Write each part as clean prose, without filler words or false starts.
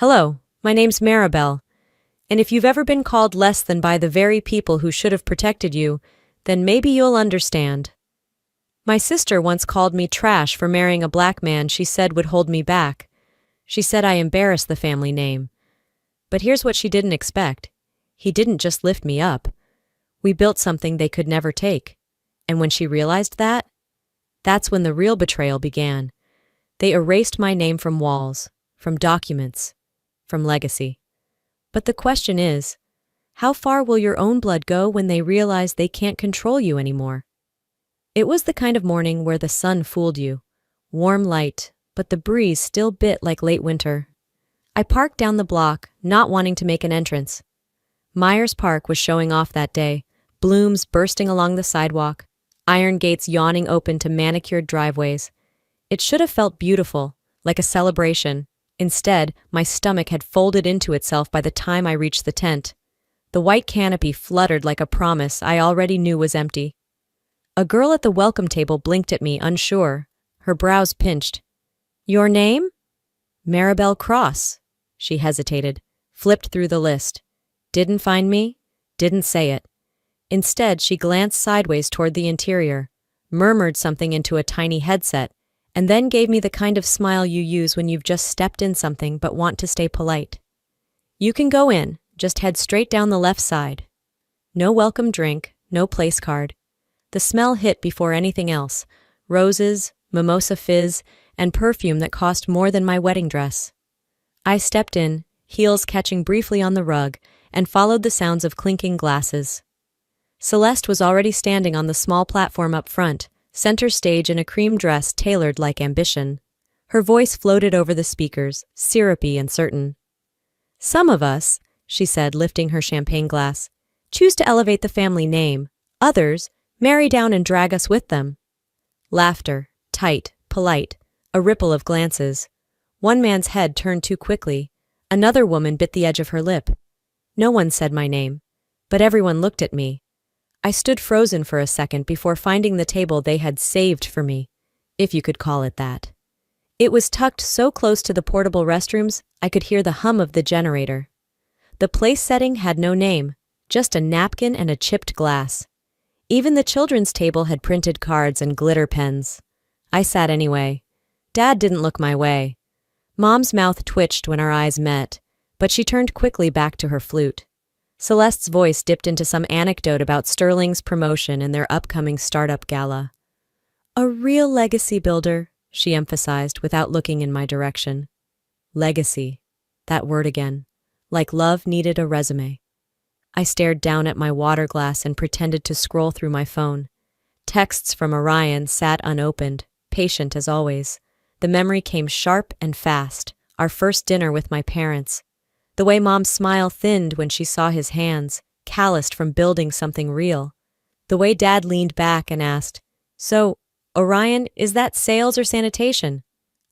Hello, my name's Maribel, and if you've ever been called less than by the very people who should have protected you, then maybe you'll understand. My sister once called me trash for marrying a black man she said would hold me back. She said I embarrassed the family name. But here's what she didn't expect. He didn't just lift me up. We built something they could never take. And when she realized that, that's when the real betrayal began. They erased my name from walls, from documents, from legacy. But the question is, how far will your own blood go when they realize they can't control you anymore? It was the kind of morning where the sun fooled you. Warm light, but the breeze still bit like late winter. I parked down the block, not wanting to make an entrance. Myers Park was showing off that day, blooms bursting along the sidewalk, iron gates yawning open to manicured driveways. It should have felt beautiful, like a celebration. Instead, my stomach had folded into itself by the time I reached the tent. The white canopy fluttered like a promise I already knew was empty. A girl at the welcome table blinked at me, unsure, her brows pinched. "Your name?" "Maribel Cross." She hesitated, flipped through the list. Didn't find me, didn't say it. Instead, she glanced sideways toward the interior, murmured something into a tiny headset, and then gave me the kind of smile you use when you've just stepped in something but want to stay polite. "You can go in, just head straight down the left side." No welcome drink, no place card. The smell hit before anything else, roses, mimosa fizz, and perfume that cost more than my wedding dress. I stepped in, heels catching briefly on the rug, and followed the sounds of clinking glasses. Celeste was already standing on the small platform up front, center stage in a cream dress tailored like ambition. Her voice floated over the speakers, syrupy and certain. "Some of us," she said, lifting her champagne glass, "choose to elevate the family name. Others marry down and drag us with them." Laughter, tight, polite, a ripple of glances. One man's head turned too quickly. Another woman bit the edge of her lip. No one said my name, but everyone looked at me. I stood frozen for a second before finding the table they had saved for me, if you could call it that. It was tucked so close to the portable restrooms, I could hear the hum of the generator. The place setting had no name, just a napkin and a chipped glass. Even the children's table had printed cards and glitter pens. I sat anyway. Dad didn't look my way. Mom's mouth twitched when our eyes met, but she turned quickly back to her flute. Celeste's voice dipped into some anecdote about Sterling's promotion and their upcoming startup gala. "A real legacy builder," she emphasized without looking in my direction. Legacy. That word again. Like love needed a resume. I stared down at my water glass and pretended to scroll through my phone. Texts from Orion sat unopened, patient as always. The memory came sharp and fast. Our first dinner with my parents. The way Mom's smile thinned when she saw his hands, calloused from building something real. The way Dad leaned back and asked, "So, Orion, is that sales or sanitation?"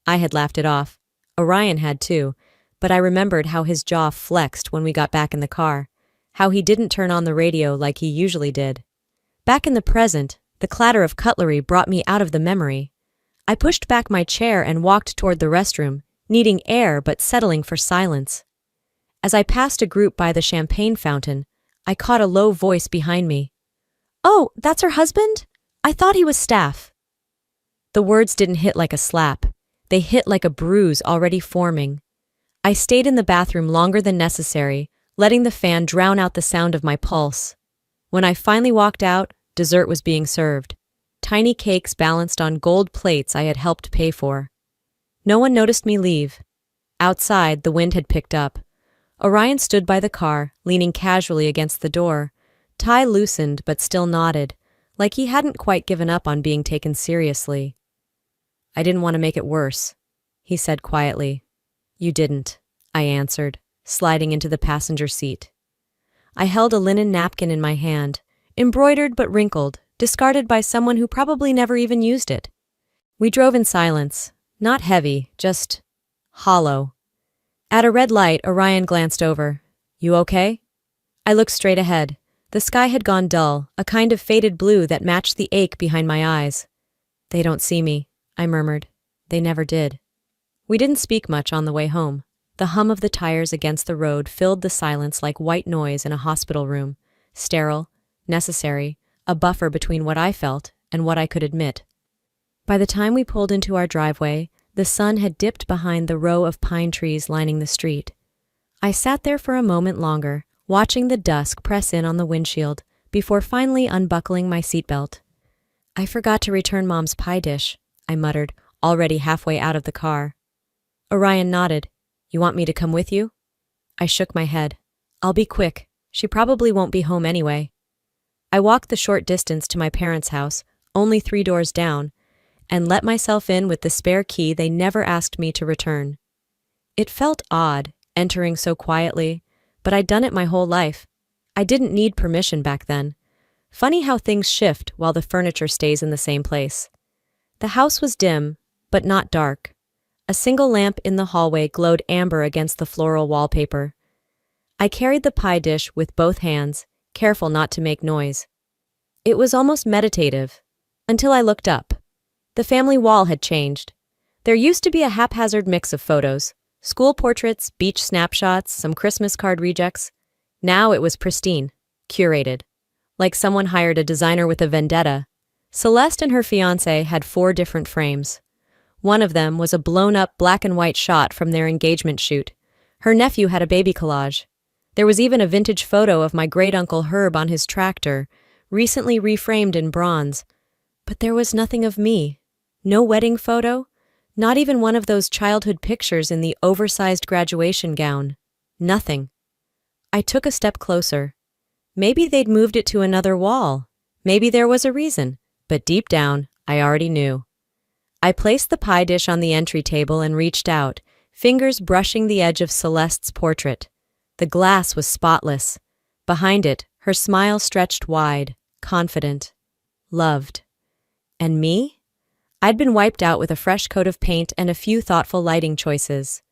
I had laughed it off. Orion had too, but I remembered how his jaw flexed when we got back in the car, how he didn't turn on the radio like he usually did. Back in the present, the clatter of cutlery brought me out of the memory. I pushed back my chair and walked toward the restroom, needing air but settling for silence. As I passed a group by the champagne fountain, I caught a low voice behind me. "Oh, that's her husband? I thought he was staff." The words didn't hit like a slap. They hit like a bruise already forming. I stayed in the bathroom longer than necessary, letting the fan drown out the sound of my pulse. When I finally walked out, dessert was being served. Tiny cakes balanced on gold plates I had helped pay for. No one noticed me leave. Outside, the wind had picked up. Orion stood by the car, leaning casually against the door, tie loosened but still knotted, like he hadn't quite given up on being taken seriously. "I didn't want to make it worse," he said quietly. "You didn't," I answered, sliding into the passenger seat. I held a linen napkin in my hand, embroidered but wrinkled, discarded by someone who probably never even used it. We drove in silence, not heavy, just hollow. At a red light, Orion glanced over. "You okay?" I looked straight ahead. The sky had gone dull, a kind of faded blue that matched the ache behind my eyes. "They don't see me," I murmured. They never did. We didn't speak much on the way home. The hum of the tires against the road filled the silence like white noise in a hospital room, sterile, necessary, a buffer between what I felt and what I could admit. By the time we pulled into our driveway, the sun had dipped behind the row of pine trees lining the street. I sat there for a moment longer, watching the dusk press in on the windshield, before finally unbuckling my seatbelt. "I forgot to return Mom's pie dish," I muttered, already halfway out of the car. Orion nodded. "You want me to come with you?" I shook my head. "I'll be quick. She probably won't be home anyway." I walked the short distance to my parents' house, only 3 doors down, and let myself in with the spare key they never asked me to return. It felt odd, entering so quietly, but I'd done it my whole life. I didn't need permission back then. Funny how things shift while the furniture stays in the same place. The house was dim, but not dark. A single lamp in the hallway glowed amber against the floral wallpaper. I carried the pie dish with both hands, careful not to make noise. It was almost meditative, until I looked up. The family wall had changed. There used to be a haphazard mix of photos: school portraits, beach snapshots, some Christmas card rejects. Now it was pristine, curated. Like someone hired a designer with a vendetta. Celeste and her fiancé had 4 different frames. One of them was a blown-up black and white shot from their engagement shoot. Her nephew had a baby collage. There was even a vintage photo of my great-uncle Herb on his tractor, recently reframed in bronze. But there was nothing of me. No wedding photo, not even one of those childhood pictures in the oversized graduation gown. Nothing. I took a step closer. Maybe they'd moved it to another wall. Maybe there was a reason, but deep down, I already knew. I placed the pie dish on the entry table and reached out, fingers brushing the edge of Celeste's portrait. The glass was spotless. Behind it, her smile stretched wide, confident, loved. And me? I'd been wiped out with a fresh coat of paint and a few thoughtful lighting choices.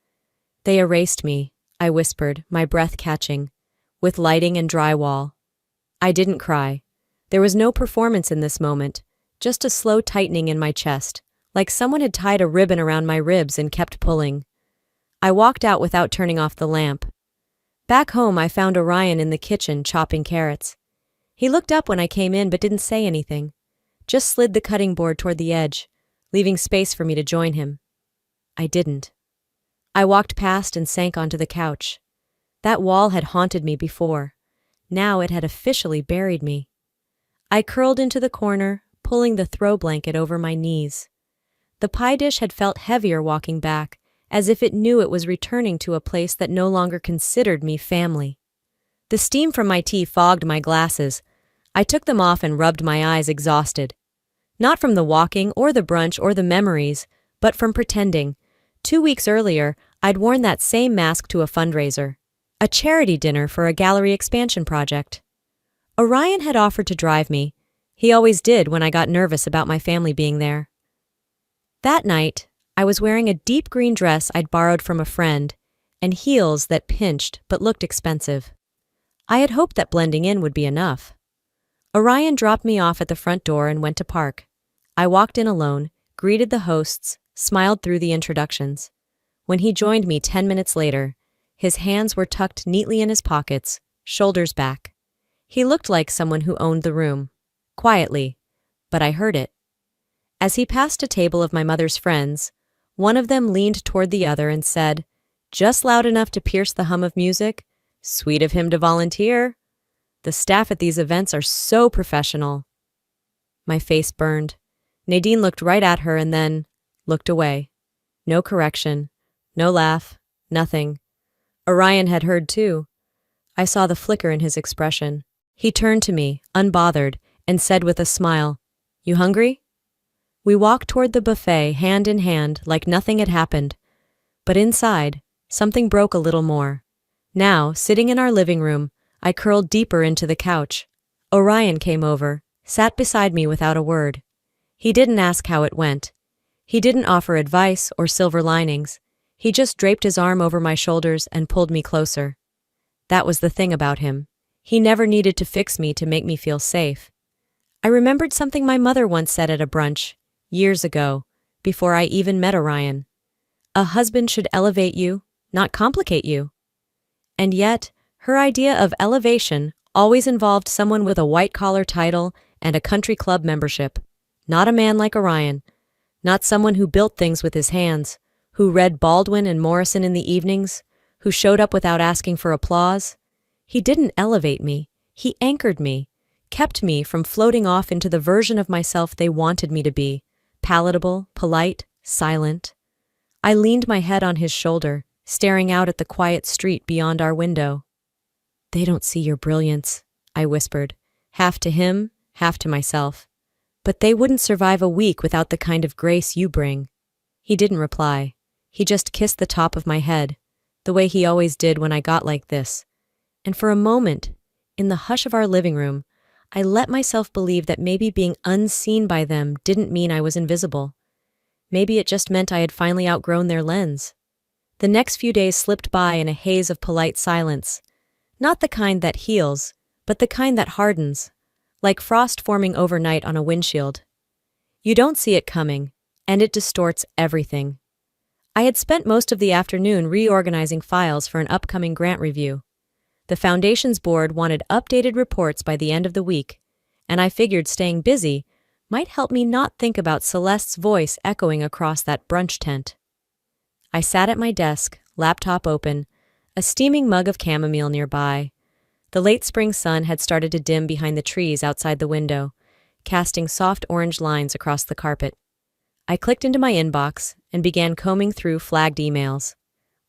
"They erased me," I whispered, my breath catching, "with lighting and drywall." I didn't cry. There was no performance in this moment, just a slow tightening in my chest, like someone had tied a ribbon around my ribs and kept pulling. I walked out without turning off the lamp. Back home, I found Orion in the kitchen chopping carrots. He looked up when I came in but didn't say anything, just slid the cutting board toward the edge, leaving space for me to join him. I didn't. I walked past and sank onto the couch. That wall had haunted me before. Now it had officially buried me. I curled into the corner, pulling the throw blanket over my knees. The pie dish had felt heavier walking back, as if it knew it was returning to a place that no longer considered me family. The steam from my tea fogged my glasses. I took them off and rubbed my eyes, exhausted. Not from the walking or the brunch or the memories, but from pretending. 2 weeks earlier, I'd worn that same mask to a fundraiser, a charity dinner for a gallery expansion project. Orion had offered to drive me. He always did when I got nervous about my family being there. That night, I was wearing a deep green dress I'd borrowed from a friend, and heels that pinched but looked expensive. I had hoped that blending in would be enough. Orion dropped me off at the front door and went to park. I walked in alone, greeted the hosts, smiled through the introductions. When he joined me 10 minutes later, his hands were tucked neatly in his pockets, shoulders back. He looked like someone who owned the room. Quietly, but I heard it. As he passed a table of my mother's friends, one of them leaned toward the other and said, just loud enough to pierce the hum of music, "Sweet of him to volunteer. The staff at these events are so professional." My face burned. Nadine looked right at her and then looked away. No correction, no laugh, nothing. Orion had heard too. I saw the flicker in his expression. He turned to me, unbothered, and said with a smile, "You hungry?" We walked toward the buffet, hand in hand, like nothing had happened. But inside, something broke a little more. Now, sitting in our living room, I curled deeper into the couch. Orion came over, sat beside me without a word. He didn't ask how it went. He didn't offer advice or silver linings. He just draped his arm over my shoulders and pulled me closer. That was the thing about him. He never needed to fix me to make me feel safe. I remembered something my mother once said at a brunch, years ago, before I even met Orion. A husband should elevate you, not complicate you. And yet, her idea of elevation always involved someone with a white-collar title and a country club membership, not a man like Orion, not someone who built things with his hands, who read Baldwin and Morrison in the evenings, who showed up without asking for applause. He didn't elevate me, he anchored me, kept me from floating off into the version of myself they wanted me to be, palatable, polite, silent. I leaned my head on his shoulder, staring out at the quiet street beyond our window. "They don't see your brilliance," I whispered, half to him, half to myself. "But they wouldn't survive a week without the kind of grace you bring." He didn't reply. He just kissed the top of my head, the way he always did when I got like this. And for a moment, in the hush of our living room, I let myself believe that maybe being unseen by them didn't mean I was invisible. Maybe it just meant I had finally outgrown their lens. The next few days slipped by in a haze of polite silence. Not the kind that heals, but the kind that hardens, like frost forming overnight on a windshield. You don't see it coming, and it distorts everything. I had spent most of the afternoon reorganizing files for an upcoming grant review. The Foundation's board wanted updated reports by the end of the week, and I figured staying busy might help me not think about Celeste's voice echoing across that brunch tent. I sat at my desk, laptop open, a steaming mug of chamomile nearby. The late spring sun had started to dim behind the trees outside the window, casting soft orange lines across the carpet. I clicked into my inbox and began combing through flagged emails.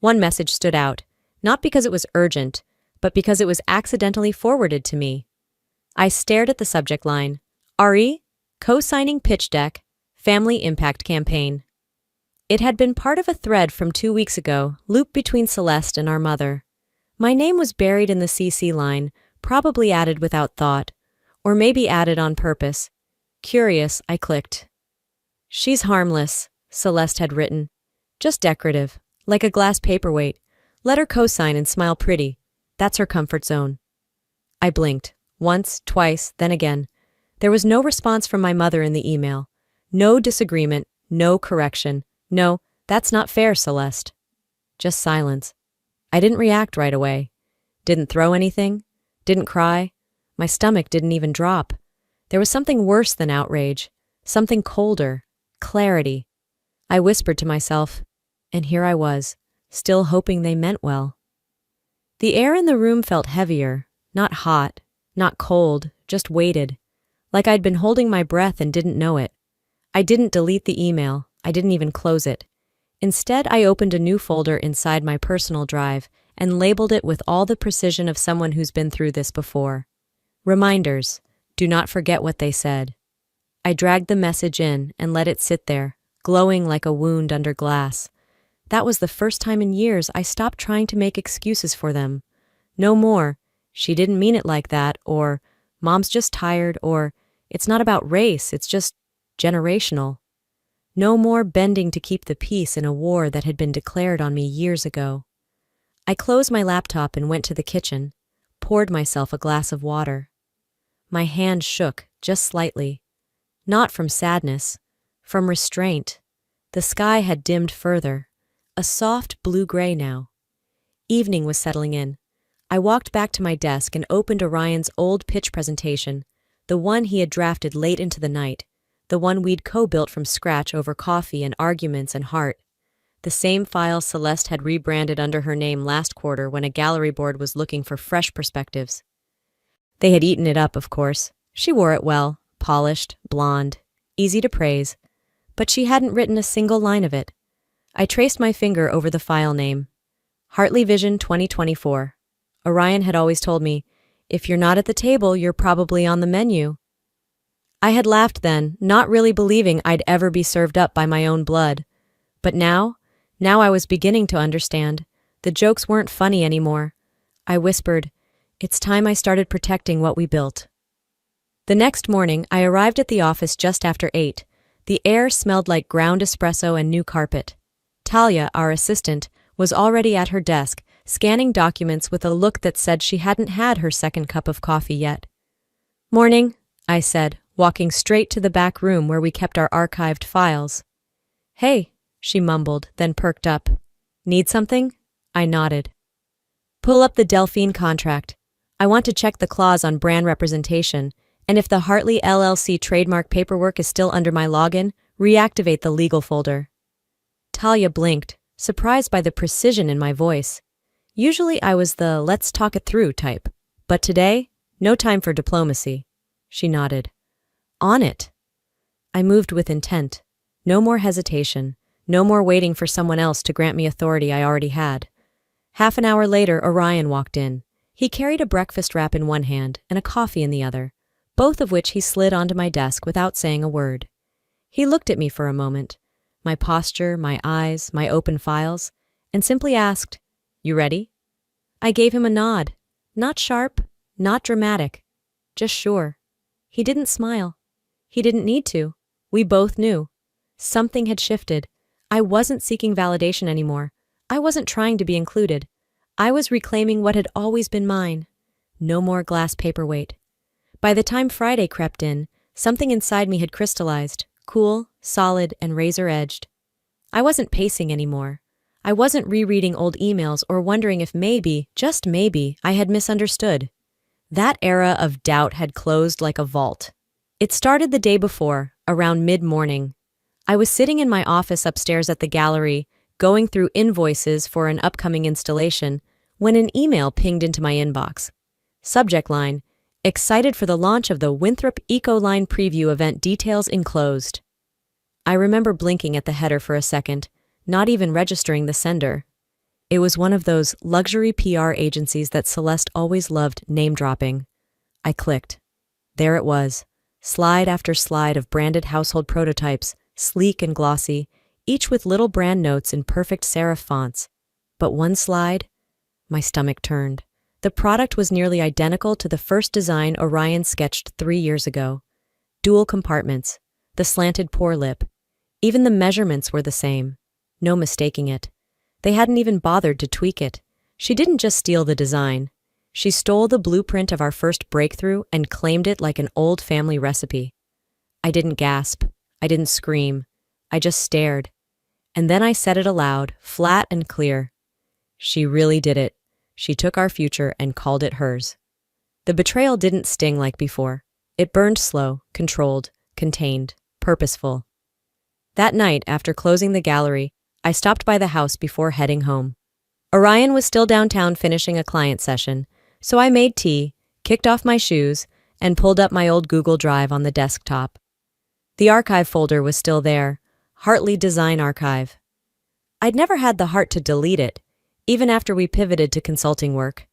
One message stood out, not because it was urgent, but because it was accidentally forwarded to me. I stared at the subject line, RE, co-signing pitch deck, Family Impact Campaign. It had been part of a thread from 2 weeks ago, looped between Celeste and our mother. My name was buried in the CC line, probably added without thought, or maybe added on purpose. Curious, I clicked. "She's harmless," Celeste had written. "Just decorative, like a glass paperweight. Let her co-sign and smile pretty. That's her comfort zone." I blinked, once, twice, then again. There was no response from my mother in the email. No disagreement, no correction. "No, that's not fair, Celeste." Just silence. I didn't react right away. Didn't throw anything. Didn't cry. My stomach didn't even drop. There was something worse than outrage. Something colder. Clarity. I whispered to myself, and here I was, still hoping they meant well. The air in the room felt heavier, not hot, not cold, just weighted, like I'd been holding my breath and didn't know it. I didn't delete the email. I didn't even close it. Instead, I opened a new folder inside my personal drive and labeled it with all the precision of someone who's been through this before. Reminders. Do not forget what they said. I dragged the message in and let it sit there, glowing like a wound under glass. That was the first time in years I stopped trying to make excuses for them. No more, "She didn't mean it like that," or "Mom's just tired," or "It's not about race, it's just generational." No more bending to keep the peace in a war that had been declared on me years ago. I closed my laptop and went to the kitchen, poured myself a glass of water. My hand shook, just slightly. Not from sadness, from restraint. The sky had dimmed further, a soft blue-gray now. Evening was settling in. I walked back to my desk and opened Orion's old pitch presentation, the one he had drafted late into the night. The one we'd co-built from scratch over coffee and arguments and heart. The same file Celeste had rebranded under her name last quarter when a gallery board was looking for fresh perspectives. They had eaten it up, of course. She wore it well, polished, blonde, easy to praise, but she hadn't written a single line of it. I traced my finger over the file name. Hartley Vision 2024. Orion had always told me, "If you're not at the table, you're probably on the menu." I had laughed then, not really believing I'd ever be served up by my own blood. But now I was beginning to understand. The jokes weren't funny anymore. I whispered, "It's time I started protecting what we built." The next morning, I arrived at the office just after 8. The air smelled like ground espresso and new carpet. Talia, our assistant, was already at her desk, scanning documents with a look that said she hadn't had her second cup of coffee yet. "Morning," I said, walking straight to the back room where we kept our archived files. "Hey," she mumbled, then perked up. "Need something?" I nodded. Pull up the Delphine contract. I want to check the clause on brand representation, and if the Hartley LLC trademark paperwork is still under my login, reactivate the legal folder. Talia blinked, surprised by the precision in my voice. Usually I was the let's talk it through type, but today, no time for diplomacy. She nodded. On it. I moved with intent. No more hesitation. No more waiting for someone else to grant me authority I already had. Half an hour later, Orion walked in. He carried a breakfast wrap in one hand and a coffee in the other, both of which he slid onto my desk without saying a word. He looked at me for a moment, my posture, my eyes, my open files, and simply asked, "You ready?" I gave him a nod. Not sharp, not dramatic, just sure. He didn't smile. He didn't need to. We both knew. Something had shifted. I wasn't seeking validation anymore. I wasn't trying to be included. I was reclaiming what had always been mine. No more glass paperweight. By the time Friday crept in, something inside me had crystallized, cool, solid, and razor-edged. I wasn't pacing anymore. I wasn't rereading old emails or wondering if maybe, just maybe, I had misunderstood. That era of doubt had closed like a vault. It started the day before, around mid-morning. I was sitting in my office upstairs at the gallery, going through invoices for an upcoming installation, when an email pinged into my inbox. Subject line, excited for the launch of the Winthrop Ecoline preview event, details enclosed. I remember blinking at the header for a second, not even registering the sender. It was one of those luxury PR agencies that Celeste always loved name-dropping. I clicked. There it was, slide after slide of branded household prototypes, sleek and glossy, each with little brand notes in perfect serif fonts. But one slide, my stomach turned. The product was nearly identical to the first design Orion sketched 3 years ago. Dual compartments, the slanted pour lip. Even the measurements were the same. No mistaking it. They hadn't even bothered to tweak it. She didn't just steal the design. She stole the blueprint of our first breakthrough and claimed it like an old family recipe. I didn't gasp. I didn't scream. I just stared. And then I said it aloud, flat and clear. She really did it. She took our future and called it hers. The betrayal didn't sting like before. It burned slow, controlled, contained, purposeful. That night, after closing the gallery, I stopped by the house before heading home. Orion was still downtown finishing a client session, so I made tea, kicked off my shoes, and pulled up my old Google Drive on the desktop. The archive folder was still there, Hartley Design Archive. I'd never had the heart to delete it, even after we pivoted to consulting work.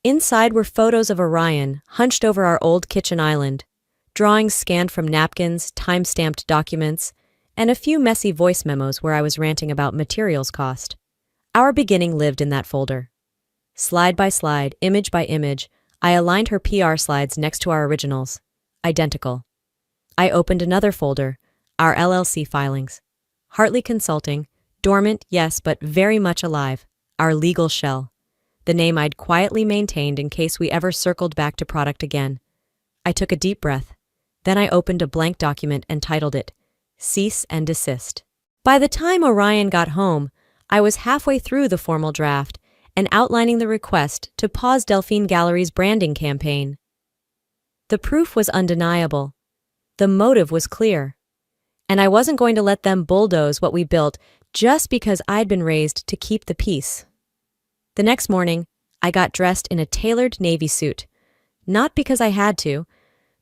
Inside were photos of Orion hunched over our old kitchen island, drawings scanned from napkins, time-stamped documents, and a few messy voice memos where I was ranting about materials cost. Our beginning lived in that folder. Slide by slide, image by image, I aligned her PR slides next to our originals. Identical. I opened another folder, our LLC filings. Hartley Consulting, dormant, yes, but very much alive. Our legal shell. The name I'd quietly maintained in case we ever circled back to product again. I took a deep breath. Then I opened a blank document and titled it, Cease and Desist. By the time Orion got home, I was halfway through the formal draft and outlining the request to pause Delphine Gallery's branding campaign. The proof was undeniable. The motive was clear. And I wasn't going to let them bulldoze what we built just because I'd been raised to keep the peace. The next morning, I got dressed in a tailored navy suit, not because I had to,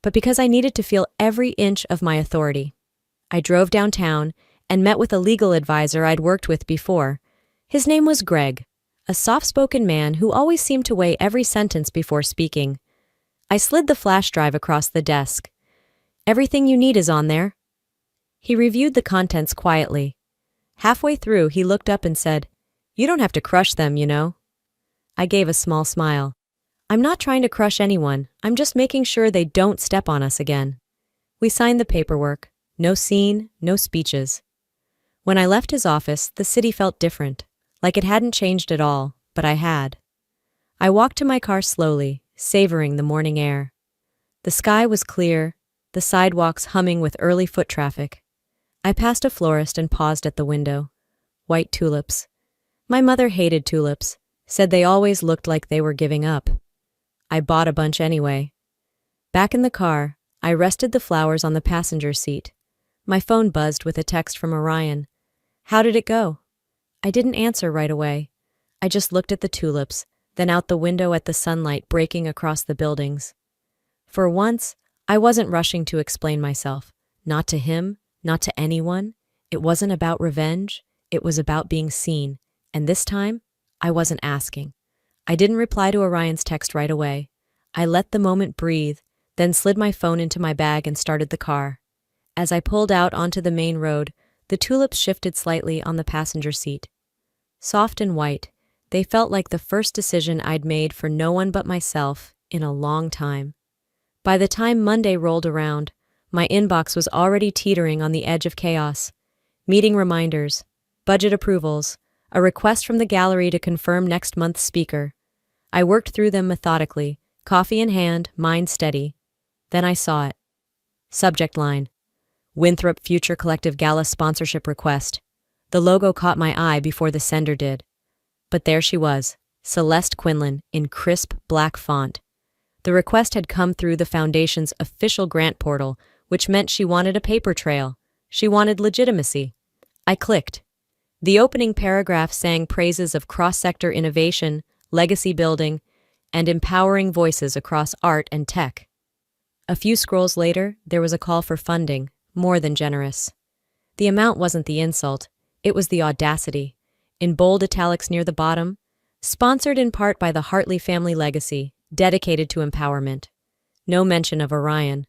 but because I needed to feel every inch of my authority. I drove downtown and met with a legal advisor I'd worked with before. His name was Greg, a soft-spoken man who always seemed to weigh every sentence before speaking. I slid the flash drive across the desk. Everything you need is on there. He reviewed the contents quietly. Halfway through, he looked up and said, "You don't have to crush them, you know." I gave a small smile. I'm not trying to crush anyone. I'm just making sure they don't step on us again. We signed the paperwork. No scene, no speeches. When I left his office, the city felt different, like it hadn't changed at all, but I had. I walked to my car slowly, savoring the morning air. The sky was clear, the sidewalks humming with early foot traffic. I passed a florist and paused at the window. White tulips. My mother hated tulips, said they always looked like they were giving up. I bought a bunch anyway. Back in the car, I rested the flowers on the passenger seat. My phone buzzed with a text from Orion. How did it go? I didn't answer right away. I just looked at the tulips, then out the window at the sunlight breaking across the buildings. For once, I wasn't rushing to explain myself. Not to him, not to anyone. It wasn't about revenge. It was about being seen. And this time, I wasn't asking. I didn't reply to Orion's text right away. I let the moment breathe, then slid my phone into my bag and started the car. As I pulled out onto the main road, the tulips shifted slightly on the passenger seat. Soft and white, they felt like the first decision I'd made for no one but myself in a long time. By the time Monday rolled around, my inbox was already teetering on the edge of chaos. Meeting reminders, budget approvals, a request from the gallery to confirm next month's speaker. I worked through them methodically, coffee in hand, mind steady. Then I saw it. Subject line: Winthrop Future Collective Gala Sponsorship Request. The logo caught my eye before the sender did. But there she was, Celeste Quinlan, in crisp black font. The request had come through the Foundation's official grant portal, which meant she wanted a paper trail. She wanted legitimacy. I clicked. The opening paragraph sang praises of cross-sector innovation, legacy building, and empowering voices across art and tech. A few scrolls later, there was a call for funding, more than generous. The amount wasn't the insult, it was the audacity. In bold italics near the bottom, sponsored in part by the Hartley Family Legacy, dedicated to empowerment. No mention of Orion.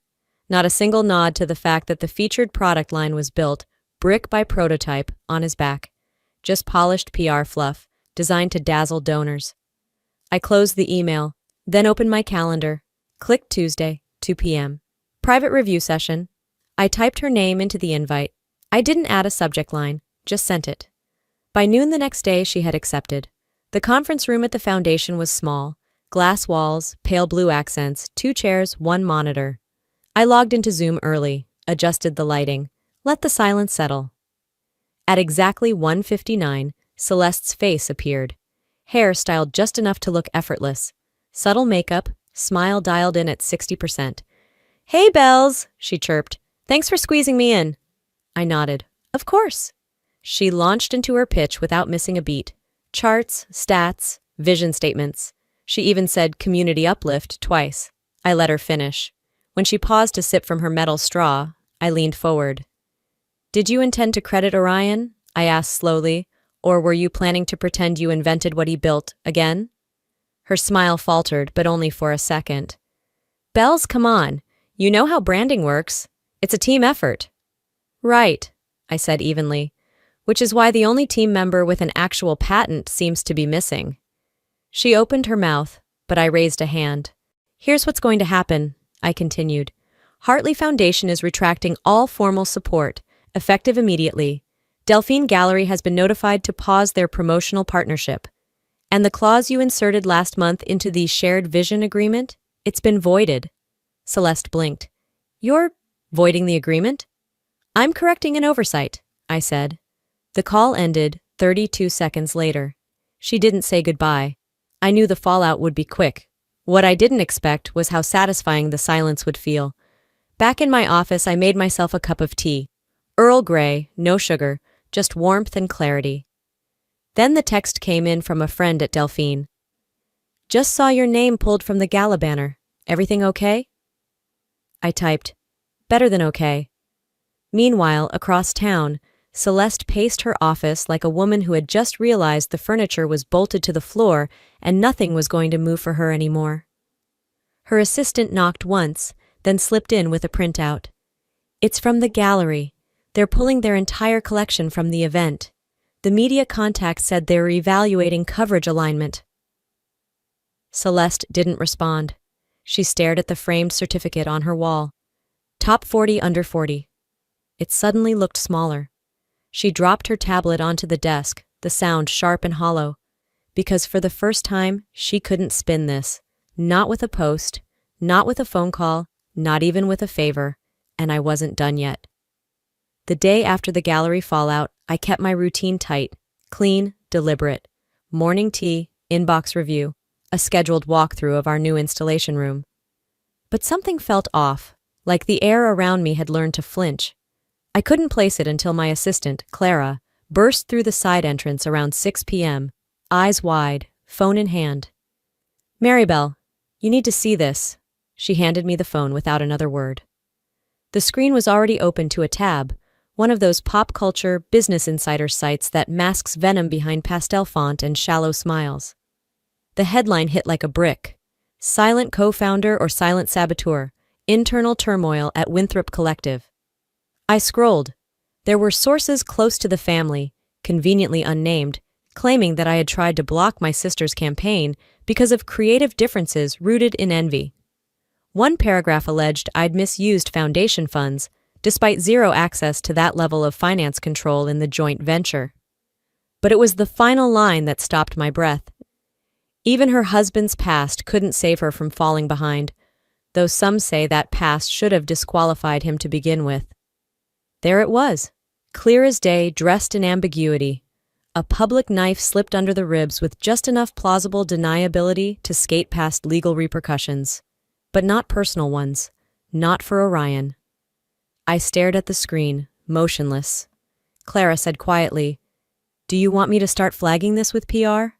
Not a single nod to the fact that the featured product line was built, brick by prototype, on his back. Just polished PR fluff, designed to dazzle donors. I closed the email, then opened my calendar. Clicked Tuesday, 2 p.m. Private review session. I typed her name into the invite. I didn't add a subject line, just sent it. By noon the next day, she had accepted. The conference room at the Foundation was small. Glass walls, pale blue accents, 2 chairs, 1 monitor. I logged into Zoom early, adjusted the lighting, let the silence settle. At exactly 1:59, Celeste's face appeared. Hair styled just enough to look effortless. Subtle makeup, smile dialed in at 60%. "Hey, Bells," she chirped. "Thanks for squeezing me in." I nodded. "Of course." She launched into her pitch without missing a beat. Charts, stats, vision statements. She even said community uplift twice. I let her finish. When she paused to sip from her metal straw, I leaned forward. "Did you intend to credit Orion?" I asked slowly, "or were you planning to pretend you invented what he built again?" Her smile faltered, but only for a second. "Bells, come on. You know how branding works. It's a team effort." "Right," I said evenly, which is why the only team member with an actual patent seems to be missing. She opened her mouth, but I raised a hand. "Here's what's going to happen," I continued. "Hartley Foundation is retracting all formal support, effective immediately. Delphine Gallery has been notified to pause their promotional partnership. And the clause you inserted last month into the shared vision agreement, it's been voided." Celeste blinked. "You're voiding the agreement?" "I'm correcting an oversight," I said. The call ended 32 seconds later. She didn't say goodbye. I knew the fallout would be quick. What I didn't expect was how satisfying the silence would feel. Back in my office, I made myself a cup of tea. Earl Grey, no sugar, just warmth and clarity. Then the text came in from a friend at Delphine. "Just saw your name pulled from the gala banner. Everything okay?" I typed, "Better than okay." Meanwhile, across town, Celeste paced her office like a woman who had just realized the furniture was bolted to the floor and nothing was going to move for her anymore. Her assistant knocked once, then slipped in with a printout. "It's from the gallery. They're pulling their entire collection from the event. The media contact said they were evaluating coverage alignment." Celeste didn't respond. She stared at the framed certificate on her wall. Top 40 under 40. It suddenly looked smaller. She dropped her tablet onto the desk, the sound sharp and hollow. Because for the first time, she couldn't spin this. Not with a post, not with a phone call, not even with a favor, and I wasn't done yet. The day after the gallery fallout, I kept my routine tight, clean, deliberate. morning tea, inbox review, a scheduled walkthrough of our new installation room. But something felt off, like the air around me had learned to flinch. I couldn't place it until my assistant, Clara, burst through the side entrance around 6 p.m., eyes wide, phone in hand. "Maribel, you need to see this." She handed me the phone without another word. The screen was already open to a tab, one of those pop culture, Business Insider sites that masks venom behind pastel font and shallow smiles. The headline hit like a brick. "Silent co-founder or silent saboteur, internal turmoil at Winthrop Collective." I scrolled. There were sources close to the family, conveniently unnamed, claiming that I had tried to block my sister's campaign because of creative differences rooted in envy. One paragraph alleged I'd misused foundation funds, despite zero access to that level of finance control in the joint venture. But it was the final line that stopped my breath. Even her husband's past couldn't save her from falling behind, though some say that past should have disqualified him to begin with. There it was, clear as day, dressed in ambiguity. A public knife slipped under the ribs with just enough plausible deniability to skate past legal repercussions. But not personal ones. Not for Orion. I stared at the screen, motionless. Clara said quietly, "Do you want me to start flagging this with PR?"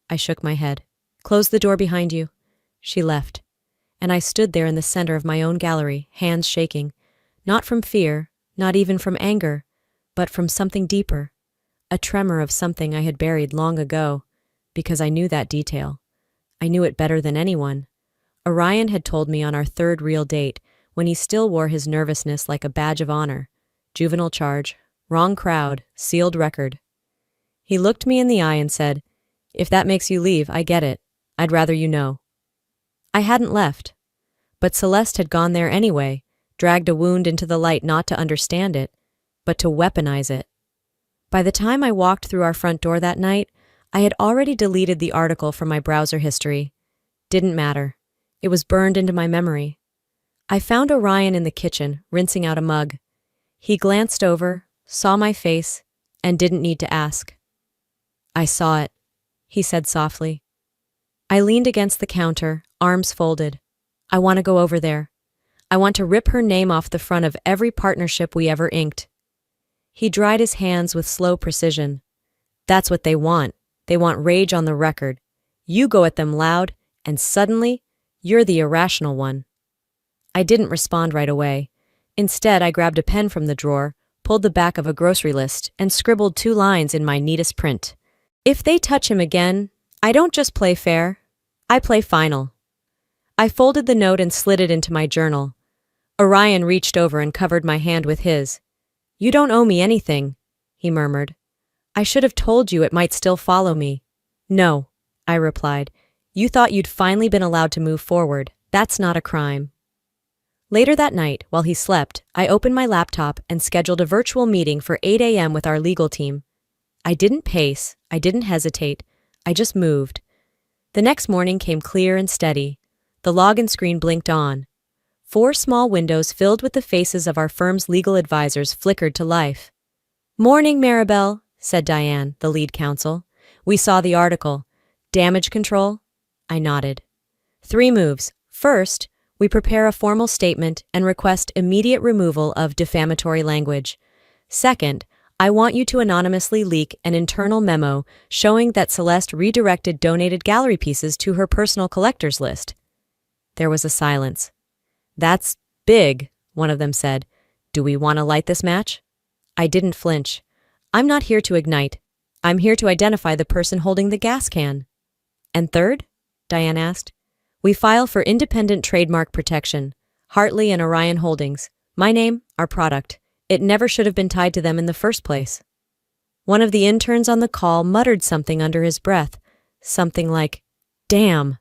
I shook my head. "Close the door behind you." She left, and I stood there in the center of my own gallery, hands shaking, not from fear, not even from anger, but from something deeper, a tremor of something I had buried long ago, because I knew that detail. I knew it better than anyone. Orion had told me on our third real date, when he still wore his nervousness like a badge of honor. Juvenile charge, wrong crowd, sealed record. He looked me in the eye and said, "If that makes you leave, I get it. I'd rather you know." I hadn't left. But Celeste had gone there anyway, dragged a wound into the light not to understand it, but to weaponize it. By the time I walked through our front door that night, I had already deleted the article from my browser history. Didn't matter. It was burned into my memory. I found Orion in the kitchen, rinsing out a mug. He glanced over, saw my face, and didn't need to ask. "I saw it," he said softly. I leaned against the counter, arms folded. "I want to go over there. I want to rip her name off the front of every partnership we ever inked." He dried his hands with slow precision. "That's what they want. They want rage on the record. You go at them loud, and suddenly, you're the irrational one." I didn't respond right away. Instead, I grabbed a pen from the drawer, pulled the back of a grocery list, and scribbled 2 lines in my neatest print. "If they touch him again, I don't just play fair, I play final." I folded the note and slid it into my journal. Orion reached over and covered my hand with his. "You don't owe me anything," he murmured. "I should have told you it might still follow me." "No," I replied. "You thought you'd finally been allowed to move forward. That's not a crime." Later that night, while he slept, I opened my laptop and scheduled a virtual meeting for 8 a.m. with our legal team. I didn't pace, I didn't hesitate, I just moved. The next morning came clear and steady. The login screen blinked on. 4 small windows filled with the faces of our firm's legal advisors flickered to life. "Morning, Maribel," said Diane, the lead counsel. "We saw the article. Damage control?" I nodded. 3 moves. First, we prepare a formal statement and request immediate removal of defamatory language. Second, I want you to anonymously leak an internal memo showing that Celeste redirected donated gallery pieces to her personal collectors list. There was a silence. "That's big," one of them said. "Do we want to light this match?" I didn't flinch. "I'm not here to ignite. I'm here to identify the person holding the gas can." "And third?" Diane asked. "We file for independent trademark protection. Hartley and Orion Holdings. My name, our product. It never should have been tied to them in the first place." One of the interns on the call muttered something under his breath. Something like, "Damn."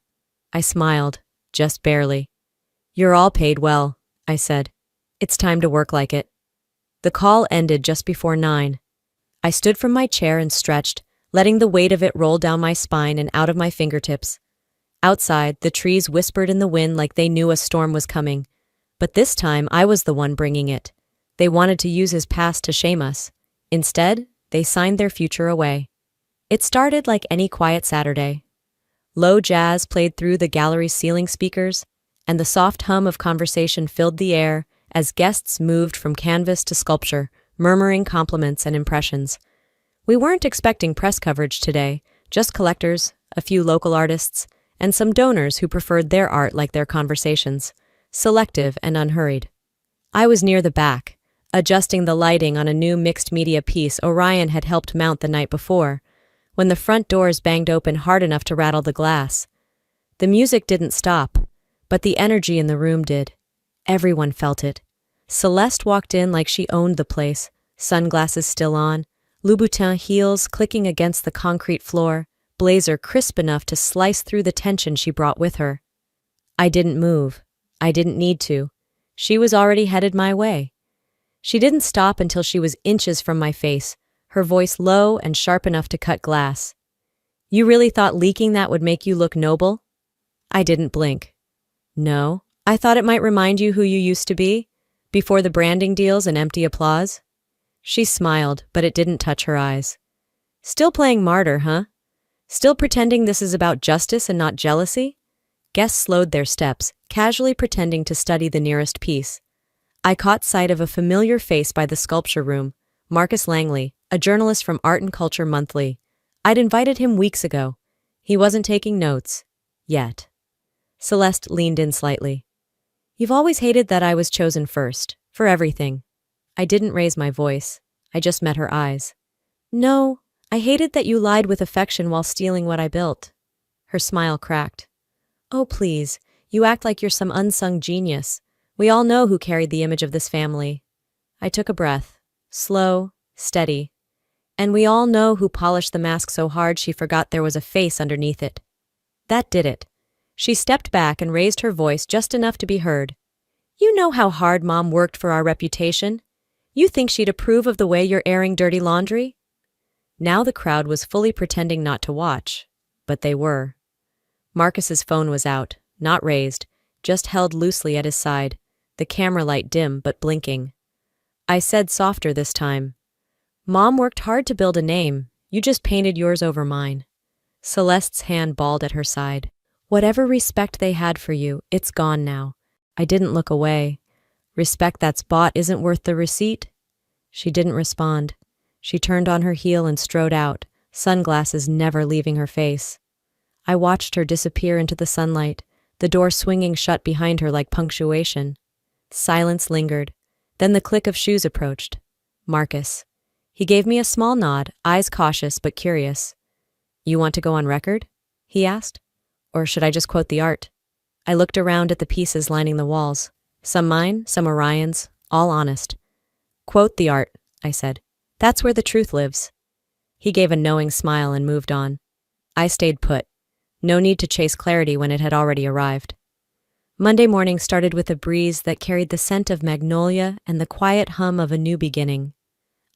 I smiled, just barely. "You're all paid well," I said. "It's time to work like it." The call ended just before 9. I stood from my chair and stretched, letting the weight of it roll down my spine and out of my fingertips. Outside, the trees whispered in the wind like they knew a storm was coming. But this time, I was the one bringing it. They wanted to use his past to shame us. Instead, they signed their future away. It started like any quiet Saturday. Low jazz played through the gallery's ceiling speakers, and the soft hum of conversation filled the air as guests moved from canvas to sculpture, murmuring compliments and impressions. We weren't expecting press coverage today, just collectors, a few local artists, and some donors who preferred their art like their conversations, selective and unhurried. I was near the back, adjusting the lighting on a new mixed-media piece Orion had helped mount the night before, when the front doors banged open hard enough to rattle the glass. The music didn't stop, but the energy in the room did. Everyone felt it. Celeste walked in like she owned the place, sunglasses still on, Louboutin heels clicking against the concrete floor, blazer crisp enough to slice through the tension she brought with her. I didn't move. I didn't need to. She was already headed my way. She didn't stop until she was inches from my face, her voice low and sharp enough to cut glass. "You really thought leaking that would make you look noble?" I didn't blink. "No, I thought it might remind you who you used to be, before the branding deals and empty applause." She smiled, but it didn't touch her eyes. "Still playing martyr, huh? Still pretending this is about justice and not jealousy?" Guests slowed their steps, casually pretending to study the nearest piece. I caught sight of a familiar face by the sculpture room, Marcus Langley, a journalist from Art and Culture Monthly. I'd invited him weeks ago. He wasn't taking notes. Yet. Celeste leaned in slightly. "You've always hated that I was chosen first, for everything." I didn't raise my voice. I just met her eyes. "No, I hated that you lied with affection while stealing what I built." Her smile cracked. "Oh, please, you act like you're some unsung genius. We all know who carried the image of this family." I took a breath. Slow, steady. "And we all know who polished the mask so hard she forgot there was a face underneath it." That did it. She stepped back and raised her voice just enough to be heard. "You know how hard Mom worked for our reputation? You think she'd approve of the way you're airing dirty laundry?" Now the crowd was fully pretending not to watch, but they were. Marcus's phone was out, not raised, just held loosely at his side, the camera light dim but blinking. I said softer this time. "Mom worked hard to build a name. You just painted yours over mine." Celeste's hand balled at her side. "Whatever respect they had for you, it's gone now." I didn't look away. "Respect that's bought isn't worth the receipt?" She didn't respond. She turned on her heel and strode out, sunglasses never leaving her face. I watched her disappear into the sunlight, the door swinging shut behind her like punctuation. Silence lingered. Then the click of shoes approached. Marcus. He gave me a small nod, eyes cautious but curious. "You want to go on record?" he asked. "Or should I just quote the art?" I looked around at the pieces lining the walls. Some mine, some Orion's, all honest. "Quote the art," I said. "That's where the truth lives." He gave a knowing smile and moved on. I stayed put. No need to chase clarity when it had already arrived. Monday morning started with a breeze that carried the scent of magnolia and the quiet hum of a new beginning.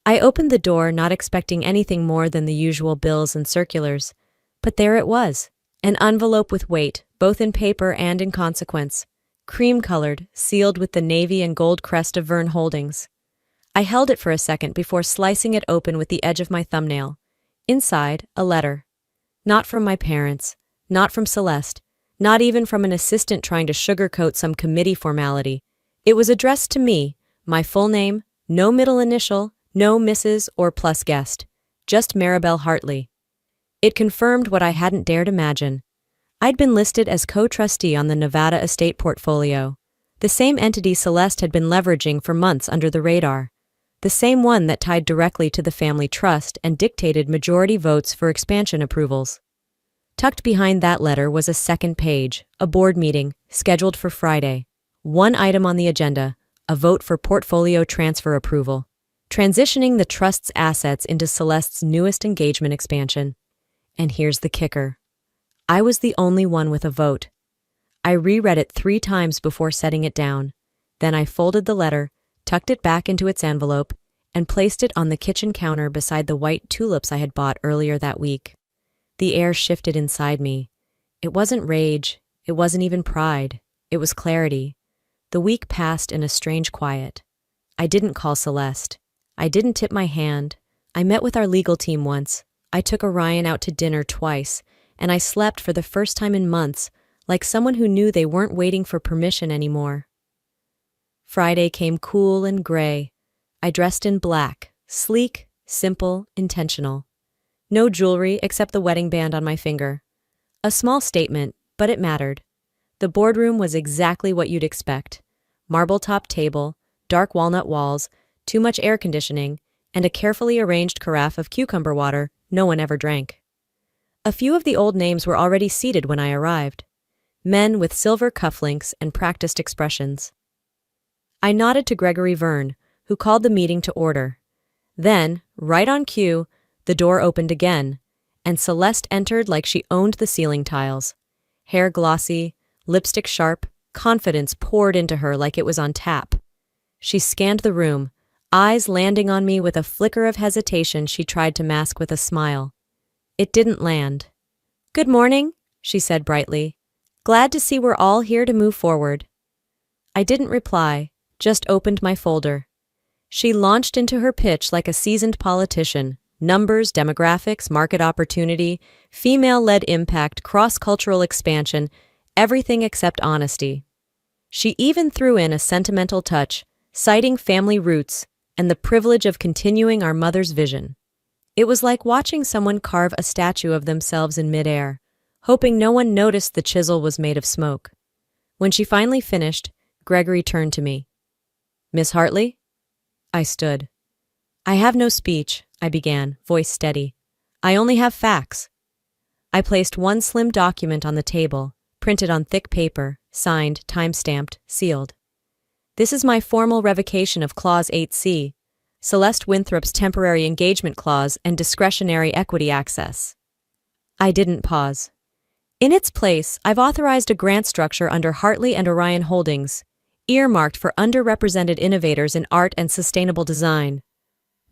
I opened the door not expecting anything more than the usual bills and circulars, but there it was, an envelope with weight, both in paper and in consequence, cream-colored, sealed with the navy and gold crest of Verne Holdings. I held it for a second before slicing it open with the edge of my thumbnail. Inside, a letter. Not from my parents, not from Celeste, not even from an assistant trying to sugarcoat some committee formality. It was addressed to me, my full name, no middle initial, no Mrs. or plus guest, just Maribel Hartley. It confirmed what I hadn't dared imagine. I'd been listed as co-trustee on the Nevada estate portfolio, the same entity Celeste had been leveraging for months under the radar, the same one that tied directly to the family trust and dictated majority votes for expansion approvals. Tucked behind that letter was a second page, a board meeting, scheduled for Friday. One item on the agenda, a vote for portfolio transfer approval, transitioning the trust's assets into Celeste's newest engagement expansion. And here's the kicker. I was the only one with a vote. I reread it 3 times before setting it down. Then I folded the letter, tucked it back into its envelope, and placed it on the kitchen counter beside the white tulips I had bought earlier that week. The air shifted inside me. It wasn't rage, it wasn't even pride, it was clarity. The week passed in a strange quiet. I didn't call Celeste. I didn't tip my hand. I met with our legal team once. I took Orion out to dinner twice, and I slept for the first time in months, like someone who knew they weren't waiting for permission anymore. Friday came cool and gray. I dressed in black, sleek, simple, intentional. No jewelry except the wedding band on my finger. A small statement, but it mattered. The boardroom was exactly what you'd expect. Marble-top table, dark walnut walls, too much air conditioning, and a carefully arranged carafe of cucumber water no one ever drank. A few of the old names were already seated when I arrived. Men with silver cufflinks and practiced expressions. I nodded to Gregory Verne, who called the meeting to order. Then, right on cue, the door opened again, and Celeste entered like she owned the ceiling tiles. Hair glossy, lipstick sharp, confidence poured into her like it was on tap. She scanned the room, eyes landing on me with a flicker of hesitation she tried to mask with a smile. It didn't land. "Good morning," she said brightly. "Glad to see we're all here to move forward." I didn't reply, just opened my folder. She launched into her pitch like a seasoned politician. Numbers, demographics, market opportunity, female-led impact, cross-cultural expansion, everything except honesty. She even threw in a sentimental touch, citing family roots and the privilege of continuing our mother's vision. It was like watching someone carve a statue of themselves in midair, hoping no one noticed the chisel was made of smoke. When she finally finished, Gregory turned to me. "Miss Hartley?" I stood. "I have no speech," I began, voice steady. "I only have facts." I placed one slim document on the table, printed on thick paper, signed, time-stamped, sealed. "This is my formal revocation of Clause 8C, Celeste Winthrop's temporary engagement clause and discretionary equity access." I didn't pause. "In its place, I've authorized a grant structure under Hartley and Orion Holdings, earmarked for underrepresented innovators in art and sustainable design."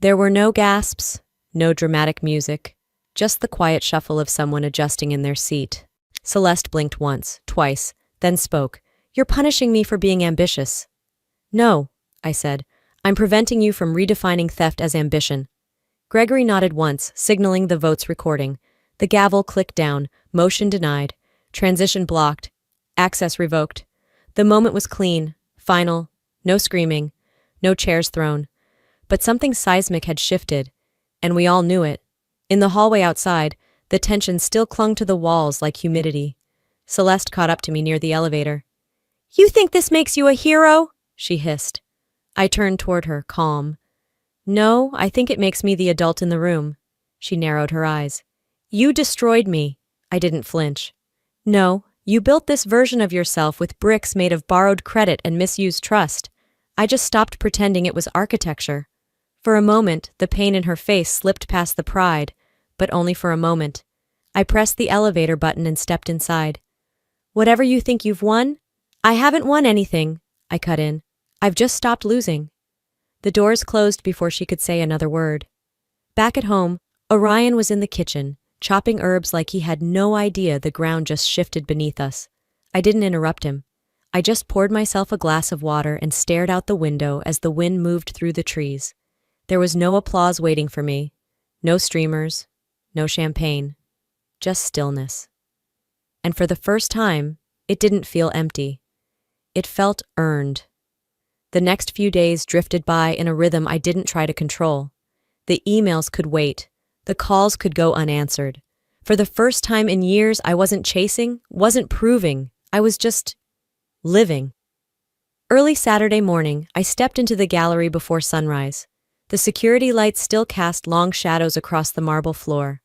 There were no gasps, no dramatic music, just the quiet shuffle of someone adjusting in their seat. Celeste blinked once, twice, then spoke. "You're punishing me for being ambitious." "No," I said. "I'm preventing you from redefining theft as ambition." Gregory nodded once, signaling the vote's recording. The gavel clicked down, motion denied, transition blocked, access revoked. The moment was clean, final, no screaming, no chairs thrown. But something seismic had shifted, and we all knew it. In the hallway outside, the tension still clung to the walls like humidity. Celeste caught up to me near the elevator. "You think this makes you a hero?" she hissed. I turned toward her, calm. "No, I think it makes me the adult in the room." She narrowed her eyes. "You destroyed me." I didn't flinch. "No, you built this version of yourself with bricks made of borrowed credit and misused trust. I just stopped pretending it was architecture." For a moment, the pain in her face slipped past the pride, but only for a moment. I pressed the elevator button and stepped inside. "Whatever you think you've won?" "I haven't won anything," I cut in. "I've just stopped losing." The doors closed before she could say another word. Back at home, Orion was in the kitchen, chopping herbs like he had no idea the ground just shifted beneath us. I didn't interrupt him. I just poured myself a glass of water and stared out the window as the wind moved through the trees. There was no applause waiting for me, no streamers, no champagne, just stillness. And for the first time, it didn't feel empty. It felt earned. The next few days drifted by in a rhythm I didn't try to control. The emails could wait. The calls could go unanswered. For the first time in years, I wasn't chasing, wasn't proving. I was just living. Early Saturday morning, I stepped into the gallery before sunrise. The security lights still cast long shadows across the marble floor.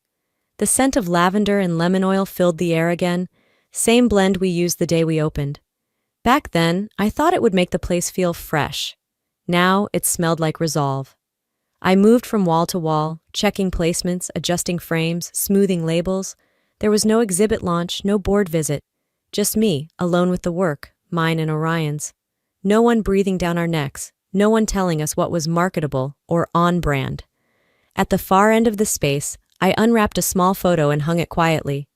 The scent of lavender and lemon oil filled the air again, same blend we used the day we opened. Back then, I thought it would make the place feel fresh. Now, it smelled like resolve. I moved from wall to wall, checking placements, adjusting frames, smoothing labels. There was no exhibit launch, no board visit. Just me, alone with the work, mine and Orion's. No one breathing down our necks. No one telling us what was marketable or on-brand. At the far end of the space, I unwrapped a small photo and hung it quietly.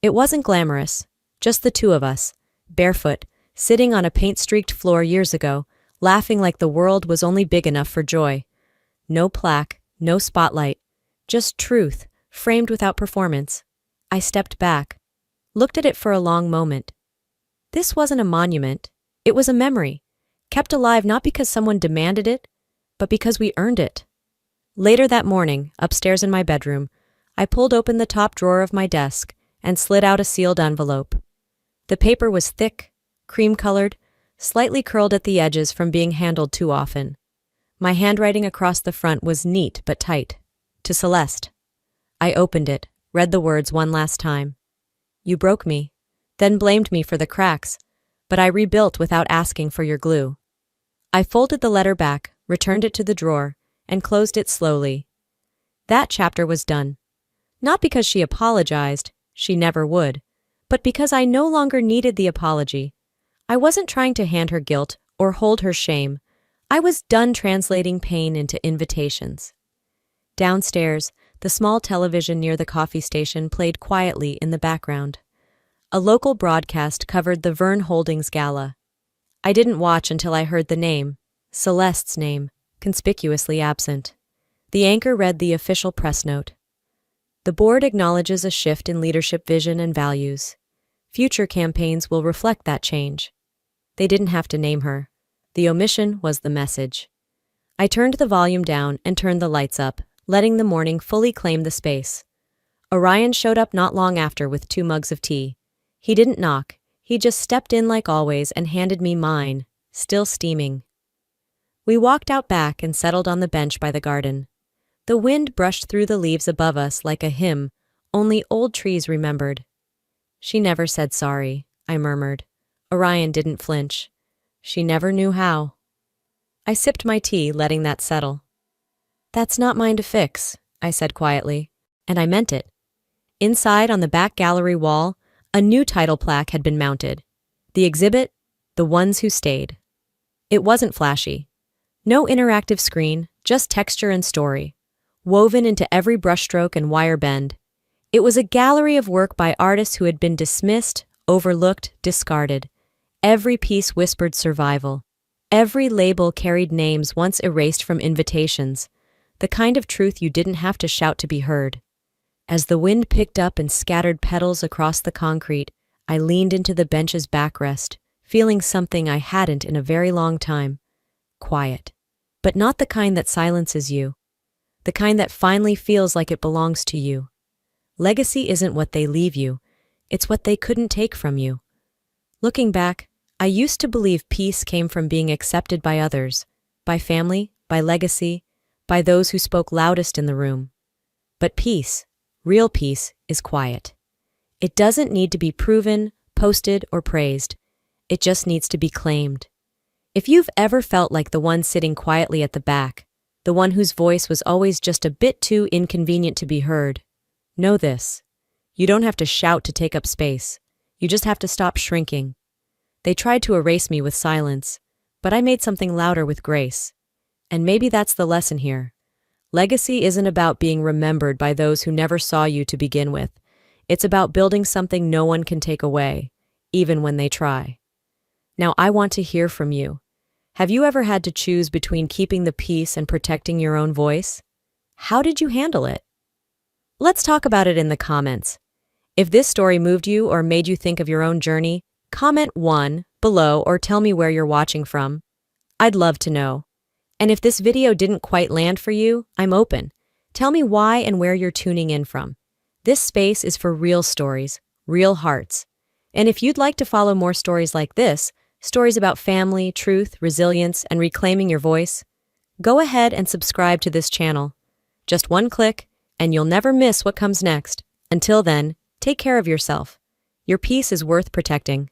It wasn't glamorous, just the two of us, barefoot, sitting on a paint-streaked floor years ago, laughing like the world was only big enough for joy. No plaque, no spotlight, just truth, framed without performance. I stepped back, looked at it for a long moment. This wasn't a monument, it was a memory, kept alive not because someone demanded it, but because we earned it. Later that morning, upstairs in my bedroom, I pulled open the top drawer of my desk and slid out a sealed envelope. The paper was thick, cream-colored, slightly curled at the edges from being handled too often. My handwriting across the front was neat but tight. To Celeste. I opened it, read the words one last time. You broke me, then blamed me for the cracks, but I rebuilt without asking for your glue. I folded the letter back, returned it to the drawer, and closed it slowly. That chapter was done. Not because she apologized, she never would, but because I no longer needed the apology. I wasn't trying to hand her guilt or hold her shame. I was done translating pain into invitations. Downstairs, the small television near the coffee station played quietly in the background. A local broadcast covered the Vern Holdings Gala. I didn't watch until I heard the name, Celeste's name, conspicuously absent. The anchor read the official press note. The board acknowledges a shift in leadership vision and values. Future campaigns will reflect that change. They didn't have to name her. The omission was the message. I turned the volume down and turned the lights up, letting the morning fully claim the space. Orion showed up not long after with 2 mugs of tea. He didn't knock, he just stepped in like always and handed me mine, still steaming. We walked out back and settled on the bench by the garden. The wind brushed through the leaves above us like a hymn, only old trees remembered. She never said sorry, I murmured. Orion didn't flinch. She never knew how. I sipped my tea, letting that settle. That's not mine to fix, I said quietly, and I meant it. Inside, on the back gallery wall, a new title plaque had been mounted. The exhibit, The Ones Who Stayed. It wasn't flashy. No interactive screen, just texture and story, woven into every brushstroke and wire bend. It was a gallery of work by artists who had been dismissed, overlooked, discarded. Every piece whispered survival. Every label carried names once erased from invitations, the kind of truth you didn't have to shout to be heard. As the wind picked up and scattered petals across the concrete, I leaned into the bench's backrest, feeling something I hadn't in a very long time. Quiet. But not the kind that silences you. The kind that finally feels like it belongs to you. Legacy isn't what they leave you, it's what they couldn't take from you. Looking back, I used to believe peace came from being accepted by others, by family, by legacy, by those who spoke loudest in the room. But peace, real peace, is quiet. It doesn't need to be proven, posted, or praised. It just needs to be claimed. If you've ever felt like the one sitting quietly at the back, the one whose voice was always just a bit too inconvenient to be heard, know this. You don't have to shout to take up space. You just have to stop shrinking. They tried to erase me with silence, but I made something louder with grace. And maybe that's the lesson here. Legacy isn't about being remembered by those who never saw you to begin with. It's about building something no one can take away, even when they try. Now I want to hear from you. Have you ever had to choose between keeping the peace and protecting your own voice? How did you handle it? Let's talk about it in the comments. If this story moved you or made you think of your own journey, comment 1 below or tell me where you're watching from. I'd love to know. And if this video didn't quite land for you, I'm open. Tell me why and where you're tuning in from. This space is for real stories, real hearts. And if you'd like to follow more stories like this, stories about family, truth, resilience, and reclaiming your voice, go ahead and subscribe to this channel. Just one click, and you'll never miss what comes next. Until then, take care of yourself. Your peace is worth protecting.